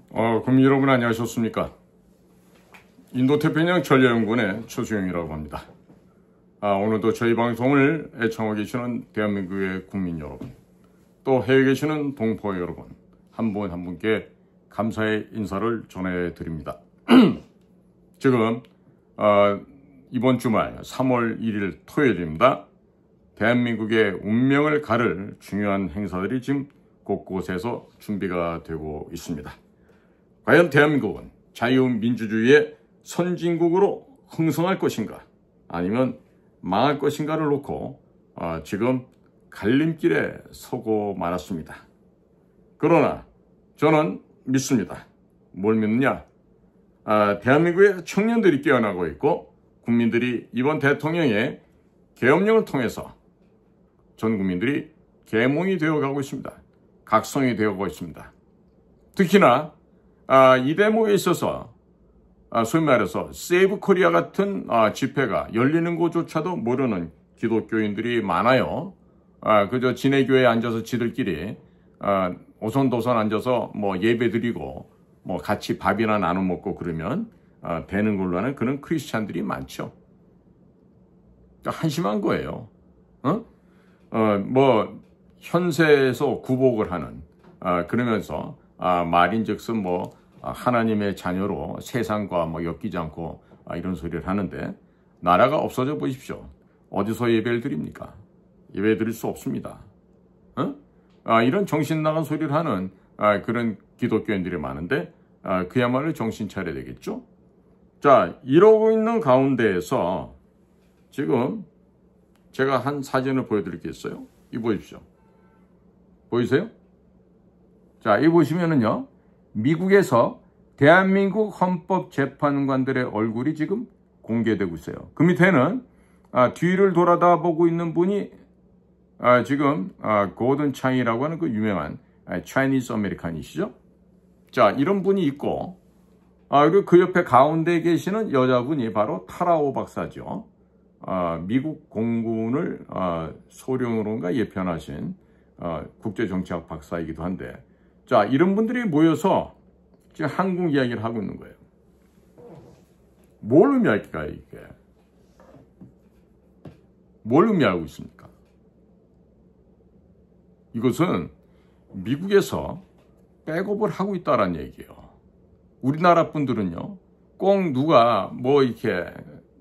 국민 여러분 안녕하셨습니까? 인도태평양 전략연구원의 최수영이라고 합니다. 오늘도 저희 방송을 애청하고 계시는 대한민국의 국민 여러분, 또 해외에 계시는 동포 여러분, 한 분 한 분께 감사의 인사를 전해드립니다. 지금 이번 주말 3월 1일 토요일입니다. 대한민국의 운명을 가를 중요한 행사들이 지금 곳곳에서 준비가 되고 있습니다. 과연 대한민국은 자유민주주의의 선진국으로 흥성할 것인가, 아니면 망할 것인가를 놓고 지금 갈림길에 서고 말았습니다. 그러나 저는 믿습니다. 뭘 믿느냐? 대한민국의 청년들이 깨어나고 있고 국민들이 이번 대통령의 계엄령을 통해서 전 국민들이 계몽이 되어가고 있습니다. 각성이 되어가고 있습니다. 특히나 이 대목에 있어서 소위 말해서 세이브 코리아 같은 집회가 열리는 곳조차도 모르는 기독교인들이 많아요. 그저 지네 교회에 앉아서 지들끼리 오손도손 앉아서 뭐 예배 드리고 뭐 같이 밥이나 나눠 먹고 그러면 되는 걸로 하는 그런 크리스찬들이 많죠. 한심한 거예요. 뭐 현세에서 구복을 하는 그러면서 말인즉슨 뭐 하나님의 자녀로 세상과 뭐 엮이지 않고 이런 소리를 하는데, 나라가 없어져 보십시오. 어디서 예배를 드립니까? 예배 드릴 수 없습니다. 이런 정신 나간 소리를 하는 그런 기독교인들이 많은데 그야말로 정신 차려야 되겠죠. 자, 이러고 있는 가운데에서 지금 제가 한 사진을 보여드리겠어요. 이거 보십시오. 보이세요? 자, 이 보시면은요, 미국에서 대한민국 헌법재판관들의 얼굴이 지금 공개되고 있어요. 그 밑에는 뒤를 돌아다 보고 있는 분이 지금 고든 창이라고 하는 그 유명한 차이니즈 아메리칸이시죠. 자, 이런 분이 있고, 그리고 그 옆에 가운데 계시는 여자분이 바로 타라오 박사죠. 미국 공군을 소령으로인가 예편하신 국제정치학 박사이기도 한데, 자, 이런 분들이 모여서 지금 한국 이야기를 하고 있는 거예요. 뭘 의미할까요, 이게? 뭘 의미하고 있습니까? 이것은 미국에서 백업을 하고 있다는 얘기예요. 우리나라 분들은요, 꼭 누가 뭐 이렇게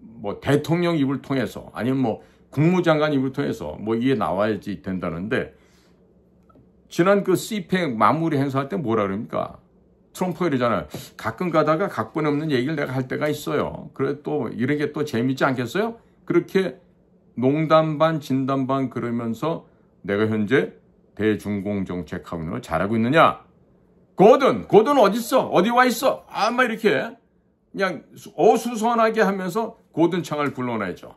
뭐 대통령 입을 통해서 아니면 뭐 국무장관 입을 통해서 뭐 이게 나와야지 된다는데, 지난 그 CPEC 마무리 행사할 때 뭐라 그럽니까? 트럼프가 이러잖아요. 가끔 가다가 각본 없는 얘기를 내가 할 때가 있어요. 그래 또 이런 게 또 재밌지 않겠어요? 그렇게 농담 반 진담 반 그러면서 내가 현재 대중공 정책하고 있는 걸 잘하고 있느냐? 고든 어딨어? 어디 와 있어? 막 이렇게 그냥 어수선하게 하면서 고든 창을 불러내죠.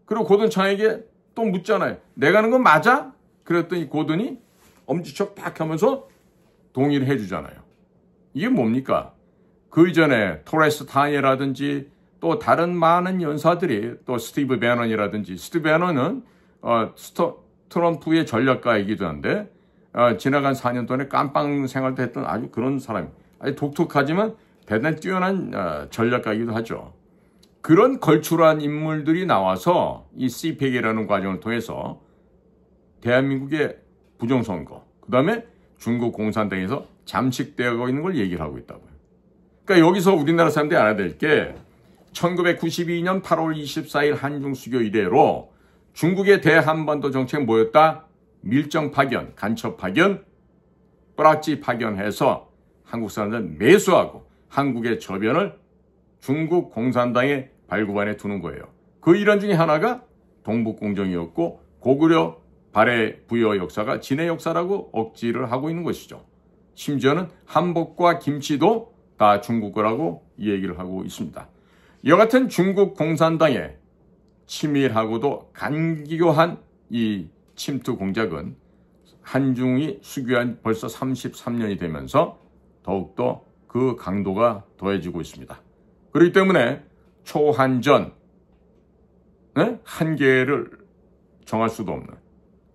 그리고 고든 창에게 또 묻잖아요. 내가 하는 건 맞아? 그랬더니 고든이 엄지척 팍 하면서 동의를 해주잖아요. 이게 뭡니까? 그 이전에 토레스 타니라든지 또 다른 많은 연사들이, 또 스티브 배넌이라든지, 스티브 배넌은 트럼프의 전략가이기도 한데 지나간 4년 동안에 깜빵 생활도 했던 아주 그런 사람, 아주 독특하지만 대단히 뛰어난 전략가이기도 하죠. 그런 걸출한 인물들이 나와서 이 CPEC이라는 과정을 통해서 대한민국의 부정선거, 그 다음에 중국 공산당에서 잠식되어 있는 걸 얘기를 하고 있다고요. 그러니까 여기서 우리나라 사람들이 알아야 될 게, 1992년 8월 24일 한중수교 이래로 중국의 대한반도 정책은 뭐였다? 밀정 파견, 간첩 파견, 뿌락지 파견해서 한국 사람들 매수하고 한국의 저변을 중국 공산당의 발구반에 두는 거예요. 그 일환 중에 하나가 동북공정이었고, 고구려 발해 부여 역사가 진해 역사라고 억지를 하고 있는 것이죠. 심지어는 한복과 김치도 다 중국 거라고 이 얘기를 하고 있습니다. 이와 같은 중국 공산당의 치밀하고도 간기교한 이 침투 공작은 한중이 수교한 벌써 33년이 되면서 더욱더 그 강도가 더해지고 있습니다. 그렇기 때문에 초한전, 한계를 정할 수도 없는,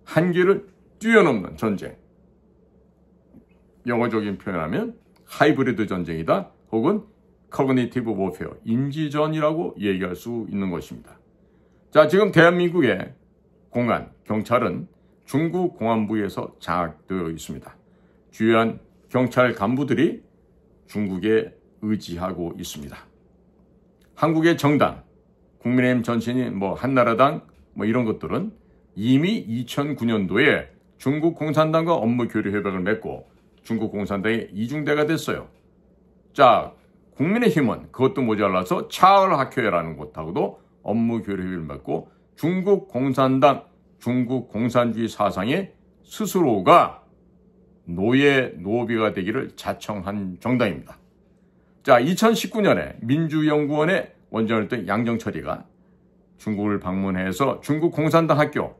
한계를 뛰어넘는 전쟁, 영어적인 표현하면 하이브리드 전쟁이다. 혹은 커그니티브 워페어, 인지전이라고 얘기할 수 있는 것입니다. 자, 지금 대한민국의 공안, 경찰은 중국 공안부에서 장악되어 있습니다. 주요한 경찰 간부들이 중국에 의지하고 있습니다. 한국의 정당, 국민의힘 전신인 한나라당 이런 것들은 이미 2009년도에 중국 공산당과 업무 교류 협약을 맺고 중국 공산당의 이중대가 됐어요. 자, 국민의힘은 그것도 모자라서 차얼학회라는 곳하고도 업무 교류 협약을 맺고 중국 공산당, 중국 공산주의 사상의 스스로가 노예, 노비가 되기를 자청한 정당입니다. 자, 2019년에 민주연구원의 원장이었던 양정철이가 중국을 방문해서 중국 공산당 학교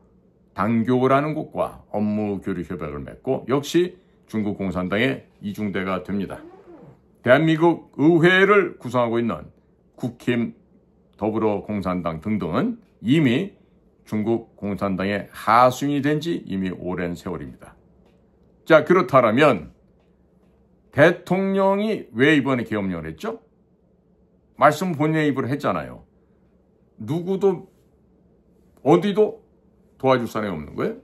당교라는 곳과 업무 교류 협약을 맺고 역시 중국 공산당의 이중대가 됩니다. 대한민국 의회를 구성하고 있는 국힘, 더불어공산당 등등은 이미 중국 공산당의 하수인이 된 지 이미 오랜 세월입니다. 자, 그렇다면 대통령이 왜 이번에 계엄령을 했죠? 말씀 본인의 입으로 했잖아요. 누구도 어디도 도와줄 사람이 없는 거예요.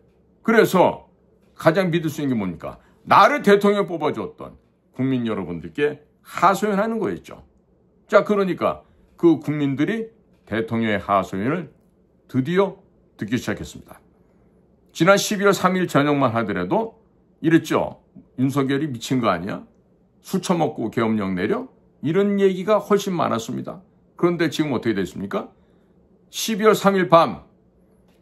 그래서 가장 믿을 수 있는 게 뭡니까? 나를 대통령 뽑아줬던 국민 여러분들께 하소연하는 거였죠. 자, 그러니까 그 국민들이 대통령의 하소연을 드디어 듣기 시작했습니다. 지난 12월 3일 저녁만 하더라도 이랬죠. 윤석열이 미친 거 아니야? 술 처먹고 계엄령 내려? 이런 얘기가 훨씬 많았습니다. 그런데 지금 어떻게 됐습니까? 12월 3일 밤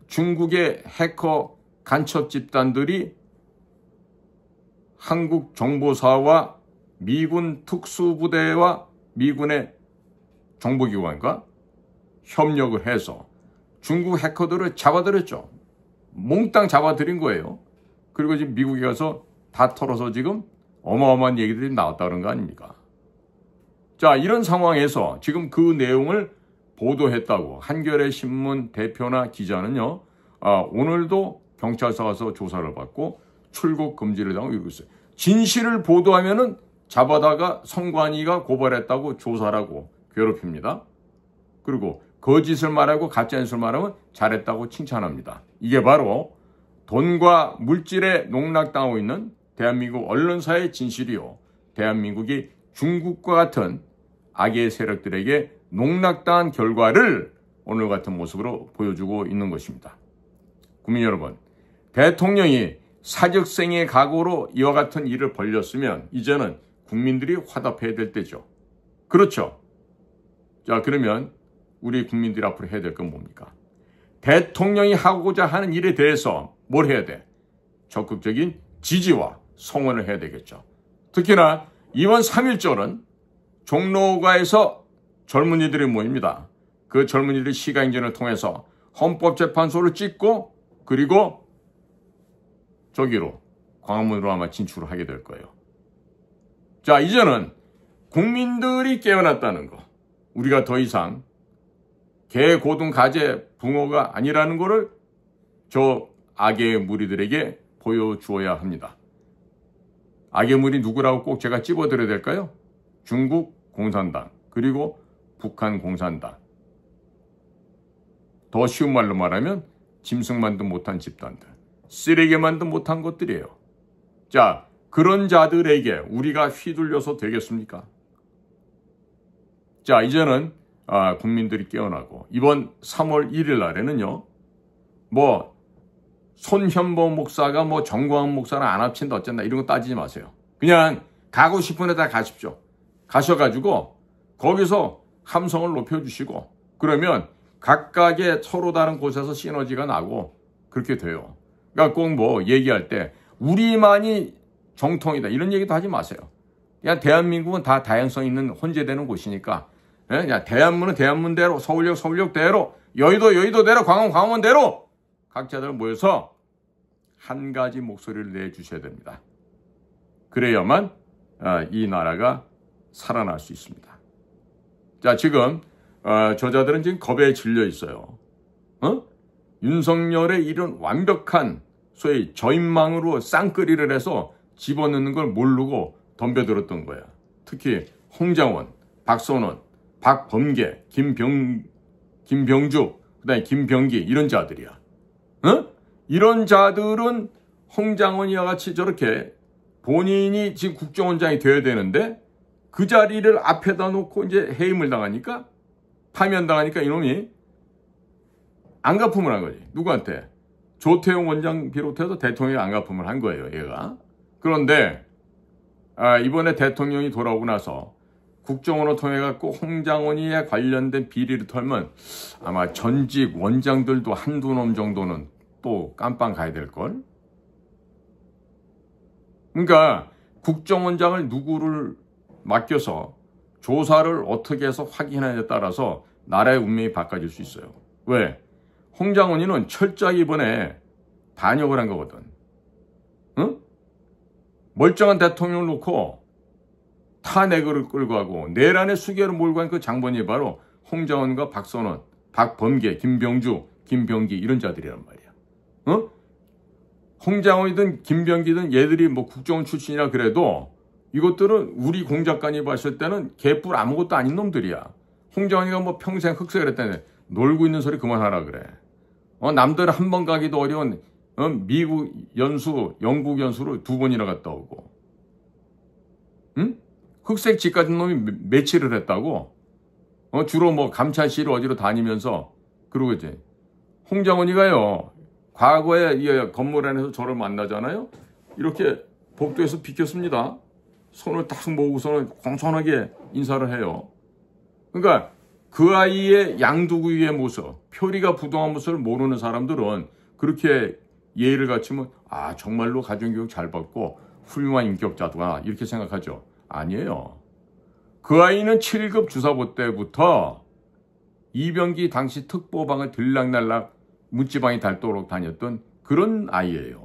중국의 해커 간첩 집단들이 한국 정보사와 미군 특수부대와 미군의 정보기관과 협력을 해서 중국 해커들을 잡아들였죠. 몽땅 잡아들인 거예요. 그리고 지금 미국에 가서 다 털어서 지금 어마어마한 얘기들이 나왔다는 거 아닙니까? 자, 이런 상황에서 지금 그 내용을 보도했다고 한겨레 신문 대표나 기자는요, 오늘도 경찰서 가서 조사를 받고 출국 금지를 당하고 이러고 있어요. 진실을 보도하면은 잡아다가 선관위가 고발했다고 조사라고 괴롭힙니다. 그리고 거짓을 말하고 가짜뉴스를 말하면 잘했다고 칭찬합니다. 이게 바로 돈과 물질에 농락당하고 있는 대한민국 언론사의 진실이요. 대한민국이 중국과 같은 악의 세력들에게 농락당한 결과를 오늘 같은 모습으로 보여주고 있는 것입니다. 국민 여러분, 대통령이 사직생의 각오로 이와 같은 일을 벌였으면 이제는 국민들이 화답해야 될 때죠. 그렇죠? 자, 그러면 우리 국민들이 앞으로 해야 될 건 뭡니까? 대통령이 하고자 하는 일에 대해서 뭘 해야 돼? 적극적인 지지와 성원을 해야 되겠죠. 특히나 이번 3.1절은 종로가에서 젊은이들이 모입니다. 그 젊은이들이 시가행진을 통해서 헌법재판소를 찍고 그리고 저기로 광화문으로 아마 진출을 하게 될 거예요. 자, 이제는 국민들이 깨어났다는 거, 우리가 더 이상 개, 고등, 가재, 붕어가 아니라는 거를 저 악의 무리들에게 보여주어야 합니다. 악의 무리 누구라고 꼭 제가 찝어드려야 될까요? 중국 공산당, 그리고 북한 공산당. 더 쉬운 말로 말하면 짐승만도 못한 집단들, 쓰레기만도 못한 것들이에요. 자, 그런 자들에게 우리가 휘둘려서 되겠습니까? 자, 이제는 국민들이 깨어나고 이번 3월 1일 날에는요, 손현보 목사가 정광훈 목사랑 안 합친다 어쩐다 이런 거 따지지 마세요. 그냥 가고 싶은 데다 가십시오. 가셔가지고 거기서 함성을 높여주시고 그러면 각각의 서로 다른 곳에서 시너지가 나고 그렇게 돼요. 그러니까 꼭 얘기할 때 우리만이 정통이다 이런 얘기도 하지 마세요. 그냥 대한민국은 다 다양성 있는 혼재되는 곳이니까 그냥 대한문은 대한문대로, 서울역 서울역대로, 여의도 여의도대로, 광화문 광화문대로 각자들 모여서 한 가지 목소리를 내주셔야 됩니다. 그래야만 이 나라가 살아날 수 있습니다. 자, 지금 저자들은 지금 겁에 질려 있어요. 윤석열의 이런 완벽한 소위 저인망으로 쌍끌이를 해서 집어넣는 걸 모르고 덤벼들었던 거야. 특히 홍장원, 박선원, 박범계, 김병주, 그다음에 김병기 이런 자들이야. 이런 자들은 홍장원이와 같이 저렇게 본인이 지금 국정원장이 되어야 되는데 그 자리를 앞에다 놓고 이제 해임을 당하니까 파면당하니까 이놈이 안가품을 한 거지. 누구한테? 조태용 원장 비롯해서 대통령이 안가품을 한 거예요, 얘가. 그런데 이번에 대통령이 돌아오고 나서 국정원을 통해 갖고 홍장원이에 관련된 비리를 털면 아마 전직 원장들도 한두 놈 정도는 또 깜빵 가야 될걸? 그러니까 국정원장을 누구를 맡겨서 조사를 어떻게 해서 확인하냐에 따라서 나라의 운명이 바꿔질 수 있어요. 왜? 홍장원이는 철저하게 이번에 반역을 한 거거든. 응? 멀쩡한 대통령을 놓고 탄핵을 끌고 가고 내란의 수개를 몰고 간 그 장본인이 바로 홍장원과 박선원, 박범계, 김병주, 김병기 이런 자들이란 말이야. 어? 홍장원이든 김병기든 얘들이 뭐 국정원 출신이라 그래도 이것들은 우리 공작관이 봤을 때는 개뿔 아무것도 아닌 놈들이야. 홍장원이가 뭐 평생 흑색을 했다는데 놀고 있는 소리 그만하라 그래. 남들은 한 번 가기도 어려운 미국 연수, 영국 연수를 2번이나 갔다 오고. 응? 흑색 집 같은 놈이 매치를 했다고? 주로 뭐 감찰실 어디로 다니면서 그러고 이제 홍장원이가요. 과거에 이 건물 안에서 저를 만나잖아요. 이렇게 복도에서 비켰습니다. 손을 딱 모으고서는 공손하게 인사를 해요. 그러니까 그 아이의 양두구이의 모습, 표리가 부동한 모습을 모르는 사람들은 그렇게 예의를 갖추면 정말로 가정교육 잘 받고 훌륭한 인격자다 이렇게 생각하죠. 아니에요. 그 아이는 7급 주사부 때부터 이병기 당시 특보방을 들락날락 문지방이 닳도록 다녔던 그런 아이예요.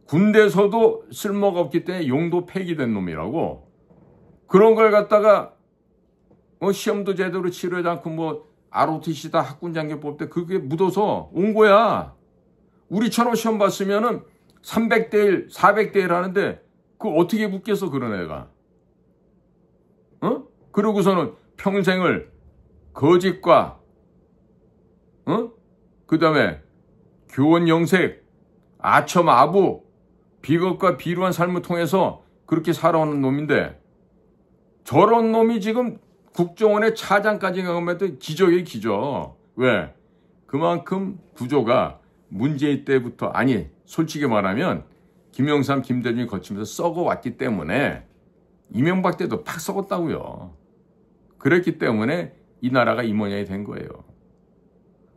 군대에서도 쓸모가 없기 때문에 용도 폐기된 놈이라고. 그런 걸 갖다가 시험도 제대로 치르지 않고 뭐 ROTC다 학군장교법 때 그게 묻어서 온 거야. 우리처럼 시험 봤으면은 300대 1, 400대 1 하는데 그걸 어떻게 묻겠어 그런 애가. 그러고서는 평생을 거짓과 그 다음에 교원 영색, 아첨 아부, 비겁과 비루한 삶을 통해서 그렇게 살아오는 놈인데 저런 놈이 지금 국정원의 차장까지 가면 기적이에요, 기적. 왜? 그만큼 구조가 문재인 때부터 솔직히 말하면 김영삼, 김대중이 거치면서 썩어왔기 때문에 이명박 때도 팍 썩었다고요. 그랬기 때문에 이 나라가 이 모양이 된 거예요.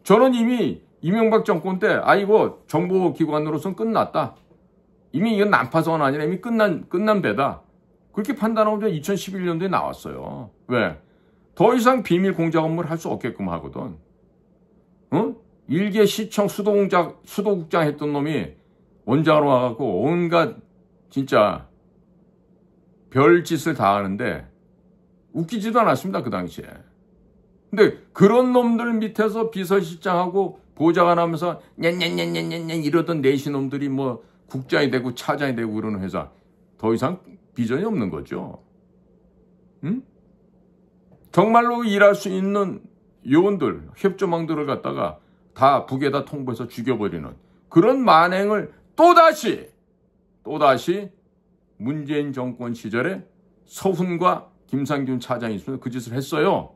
저는 이미 이명박 정권 때 이거 정보기관으로서는 끝났다. 이미 이건 난파선은 아니라 이미 끝난 배다. 그렇게 판단하고 2011년도에 나왔어요. 왜? 더 이상 비밀 공작 업무를 할 수 없게끔 하거든. 일개 시청 수도국장 했던 놈이 원장으로 와갖고 온갖 진짜 별짓을 다 하는데 웃기지도 않았습니다. 그 당시에. 근데 그런 놈들 밑에서 비서실장하고 보좌관 하면서 냔냔냔냔냔 이러던 내시놈들이 뭐 국장이 되고 차장이 되고 그러는 회사 더 이상 비전이 없는 거죠. 응? 정말로 일할 수 있는 요원들, 협조망들을 갖다가 다 북에다 통보해서 죽여버리는 그런 만행을 또다시 문재인 정권 시절에 서훈과 김상균 차장이 있으면 그 짓을 했어요.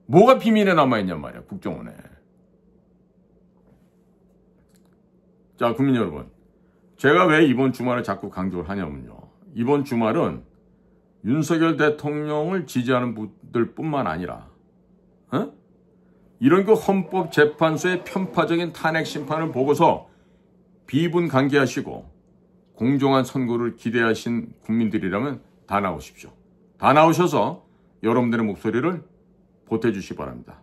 뭐가 비밀에 남아있냔 말이야, 국정원에. 자, 국민 여러분. 제가 왜 이번 주말에 자꾸 강조를 하냐면요. 이번 주말은 윤석열 대통령을 지지하는 분들 뿐만 아니라, 이런 그 헌법재판소의 편파적인 탄핵 심판을 보고서 비분간개하시고 공정한 선고를 기대하신 국민들이라면 다 나오십시오. 다 나오셔서 여러분들의 목소리를 보태주시기 바랍니다.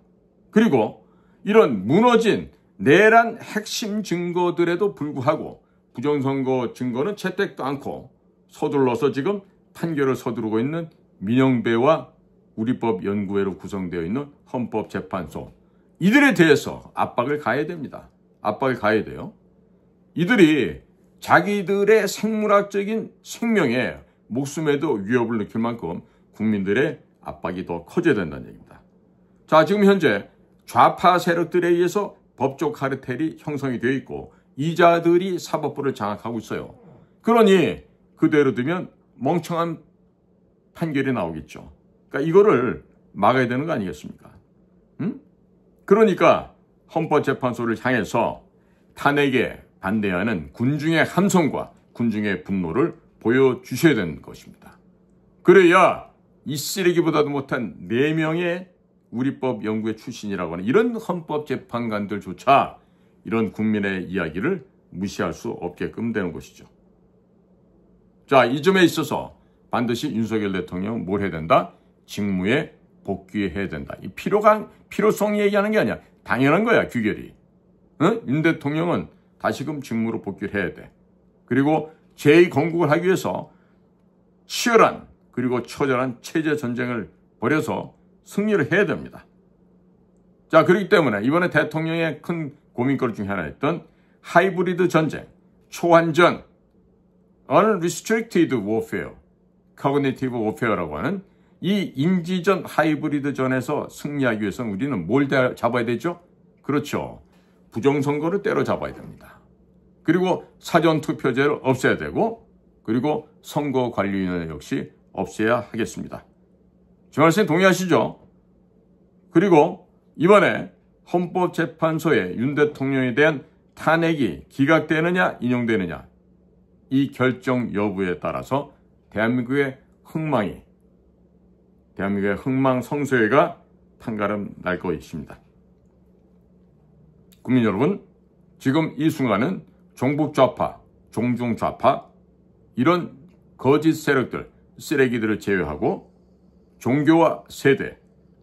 그리고 이런 무너진 내란 핵심 증거들에도 불구하고 부정선거 증거는 채택도 않고 서둘러서 지금 판결을 서두르고 있는 민영배와 우리법연구회로 구성되어 있는 헌법재판소, 이들에 대해서 압박을 가해야 됩니다. 압박을 가해야 돼요. 이들이 자기들의 생물학적인 생명에 목숨에도 위협을 느낄 만큼 국민들의 압박이 더 커져야 된다는 얘기입니다. 자, 지금 현재 좌파 세력들에 의해서 법적 카르텔이 형성이 되어 있고 이자들이 사법부를 장악하고 있어요. 그러니 그대로 두면 멍청한 판결이 나오겠죠. 그러니까 이거를 막아야 되는 거 아니겠습니까? 그러니까 헌법재판소를 향해서 탄핵에 반대하는 군중의 함성과 군중의 분노를 보여주셔야 되는 것입니다. 그래야 이 쓰레기보다도 못한 4명의 우리법 연구회 출신이라고 하는 이런 헌법재판관들조차 이런 국민의 이야기를 무시할 수 없게끔 되는 것이죠. 자, 이 점에 있어서 반드시 윤석열 대통령은 뭘 해야 된다? 직무에 복귀해야 된다. 이 필요성 얘기하는 게 아니야. 당연한 거야, 규결이. 윤 대통령은 다시금 직무로 복귀를 해야 돼. 그리고 제2건국을 하기 위해서 치열한 그리고 처절한 체제 전쟁을 벌여서 승리를 해야 됩니다. 자, 그렇기 때문에 이번에 대통령의 큰 고민거리 중에 하나였던 하이브리드 전쟁, 초환전, unrestricted warfare, cognitive warfare라고 하는 이 인지전 하이브리드 전에서 승리하기 위해서는 우리는 뭘 잡아야 되죠? 그렇죠. 부정선거를 때려잡아야 됩니다. 그리고 사전투표제를 없애야 되고 그리고 선거관리위원회 역시 없애야 하겠습니다. 저 말씀 동의하시죠? 그리고 이번에 헌법재판소에 윤 대통령에 대한 탄핵이 기각되느냐 인용되느냐 이 결정 여부에 따라서 대한민국의 흥망성쇠가 판가름 날 것입니다. 국민 여러분, 지금 이 순간은 종북 좌파, 종중 좌파 이런 거짓 세력들, 쓰레기들을 제외하고 종교와 세대,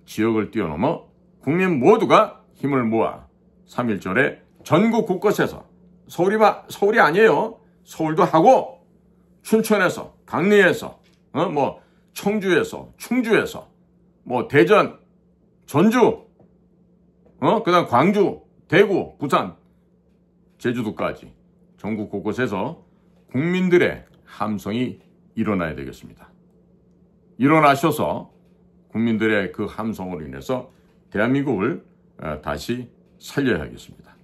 지역을 뛰어넘어 국민 모두가 힘을 모아 3.1절에 전국 곳곳에서 서울이 아니에요. 서울도 하고 춘천에서, 강릉에서, 청주에서, 충주에서, 대전, 전주, 그다음 광주, 대구, 부산, 제주도까지 전국 곳곳에서 국민들의 함성이 일어나야 되겠습니다. 일어나셔서 국민들의 그 함성으로 인해서 대한민국을 다시 살려야겠습니다.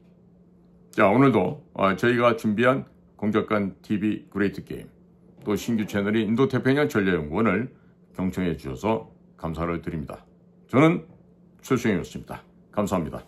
자, 오늘도 저희가 준비한 공작관 TV 그레이트 게임 또 신규 채널인 인도태평양 전략연구원을 경청해 주셔서 감사를 드립니다. 저는 최수영이었습니다. 감사합니다.